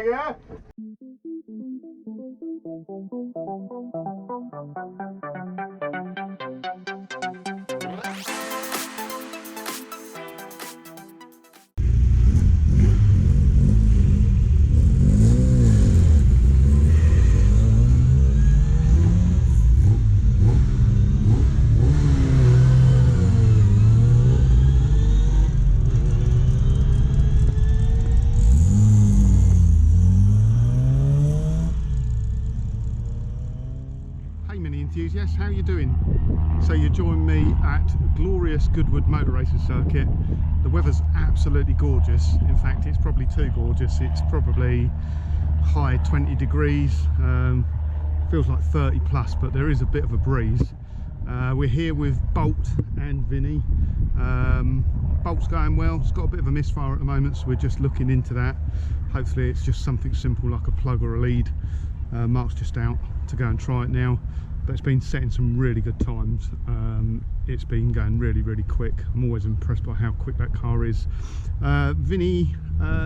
today, yeah? Hey mini enthusiasts, how you doing? So you join me at glorious Goodwood motor racing circuit. The weather's absolutely gorgeous. In fact, it's probably too gorgeous. It's probably high 20 degrees. Feels like 30 plus, but there is a bit of a breeze. We're here with Bolt and Vinny. Bolt's going well. It's got a bit of a misfire at the moment, so we're just looking into that. Hopefully it's just something simple like a plug or a lead. Mark's just out to go and try it now, but it's been setting some really good times. It's been going really quick. I'm always impressed by how quick that car is. Vinny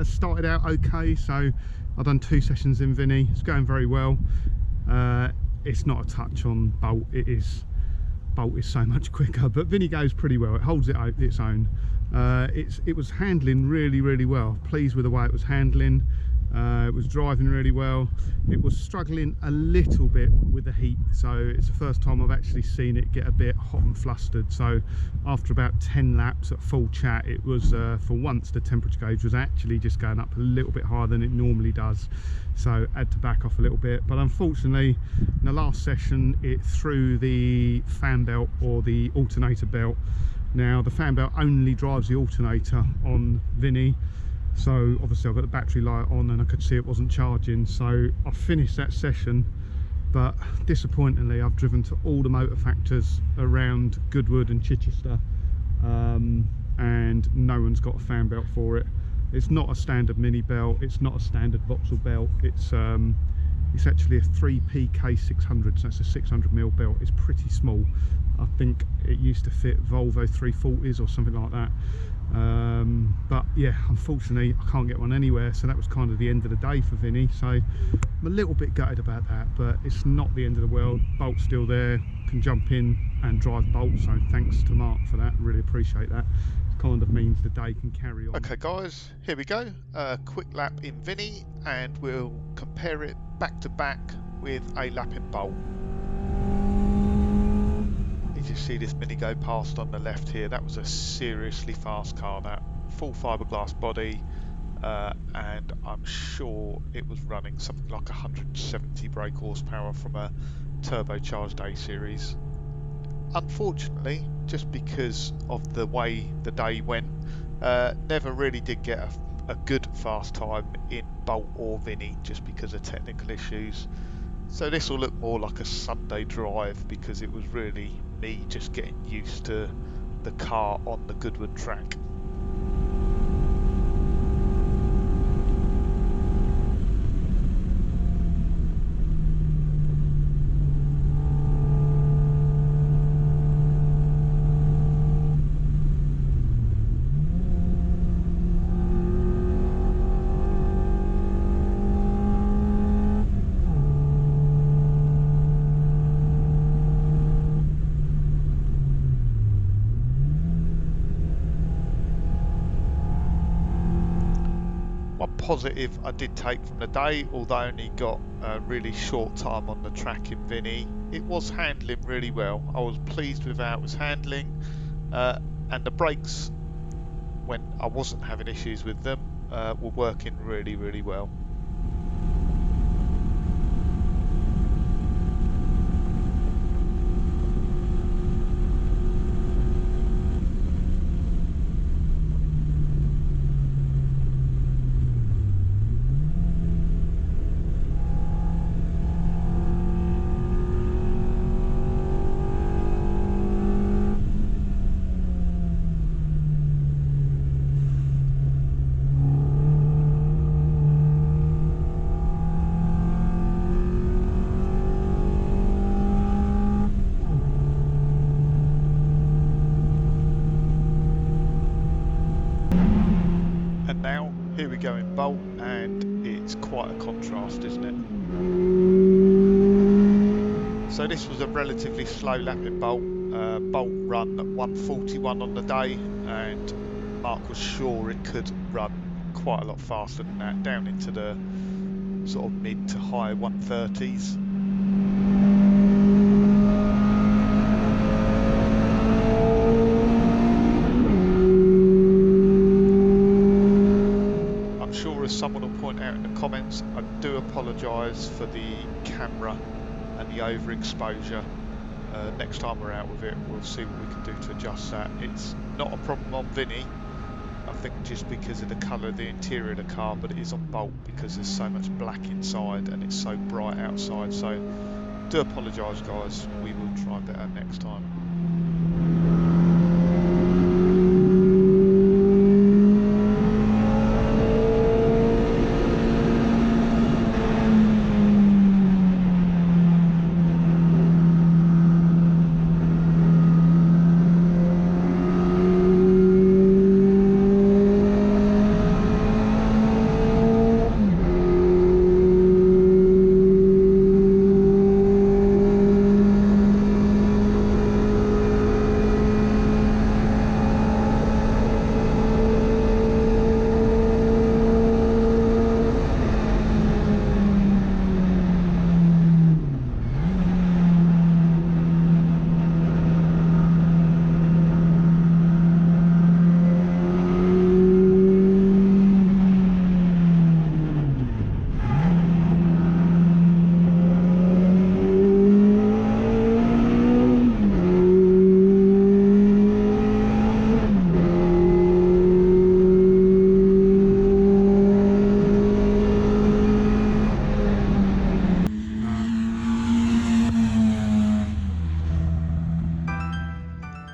started out okay, so I've done 2 sessions in Vinny. It's going very well. It's not a touch on Bolt. Bolt is so much quicker, but Vinny goes pretty well. It holds its own. It was handling really well. Pleased with the way it was handling. It was driving really well. It was struggling a little bit with the heat, so it's the first time I've actually seen it get a bit hot and flustered. So after about 10 laps at full chat, it was for once the temperature gauge was actually just going up a little bit higher than it normally does, so I had to back off a little bit. But unfortunately in the last session it threw the fan belt or the alternator belt. Now the fan belt only drives the alternator on Vinny, so obviously I've got the battery light on and I could see it wasn't charging, so I finished that session. But disappointingly I've driven to all the motor factors around Goodwood and Chichester, and no one's got a fan belt for it. It's not a standard mini belt, it's not a standard Vauxhall belt, it's actually a 3PK600, so it's a 600mm belt. It's pretty small. I think it used to fit Volvo 340s or something like that. But yeah, unfortunately I can't get one anywhere, so that was kind of the end of the day for Vinny. So I'm a little bit gutted about that, but it's not the end of the world. Bolt's still there, can jump in and drive Bolt, so thanks to Mark for that, really appreciate that. It kind of means the day can carry on. Okay guys, here we go. A quick lap in Vinny and we'll compare it back to back with a lap in Bolt. You see this Mini go past on the left here. That was a seriously fast car, that full fiberglass body, and I'm sure it was running something like 170 brake horsepower from a turbocharged A series. Unfortunately, just because of the way the day went, never really did get a good fast time in Bolt or Vinny just because of technical issues. So this will look more like a Sunday drive because it was really me just getting used to the car on the Goodwood track. Positive I did take from the day, although I only got a really short time on the track in Vinny, it was handling really well. I was pleased with how it was handling, and the brakes, when I wasn't having issues with them, were working really well. Here we go in Bolt, and it It's quite a contrast, isn't it? So this was a relatively slow lap in Bolt. Bolt run at 1:41 on the day, and Mark was sure it could run quite a lot faster than that, down into the sort of mid to high 130s. I'm sure, as someone will point out in the comments, I do apologise for the camera and the overexposure. Next time we're out with it, we'll see what we can do to adjust that. It's not a problem on Vini, I think, just because of the colour of the interior of the car, but it is on Bolt because there's so much black inside and it's so bright outside. So do apologise, guys. We will try better next time.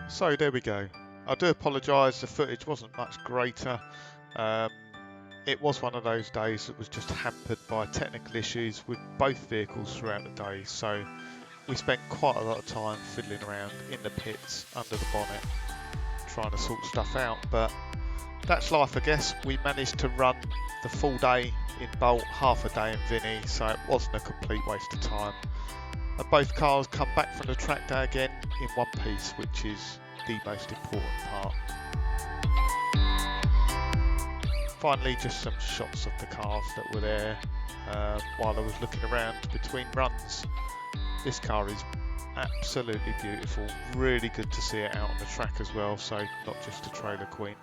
So there we go. I do apologise, the footage wasn't much greater. It was one of those days that was just hampered by technical issues with both vehicles throughout the day. So we spent quite a lot of time fiddling around in the pits, under the bonnet, trying to sort stuff out. But that's life, I guess. We managed to run the full day in Bolt, half a day in Vini, so it wasn't a complete waste of time. And both cars come back from the track day again in one piece, which is the most important part. Finally, just some shots of the cars that were there while I was looking around between runs. This car is absolutely beautiful, really good to see it out on the track as well, so not just a trailer queen.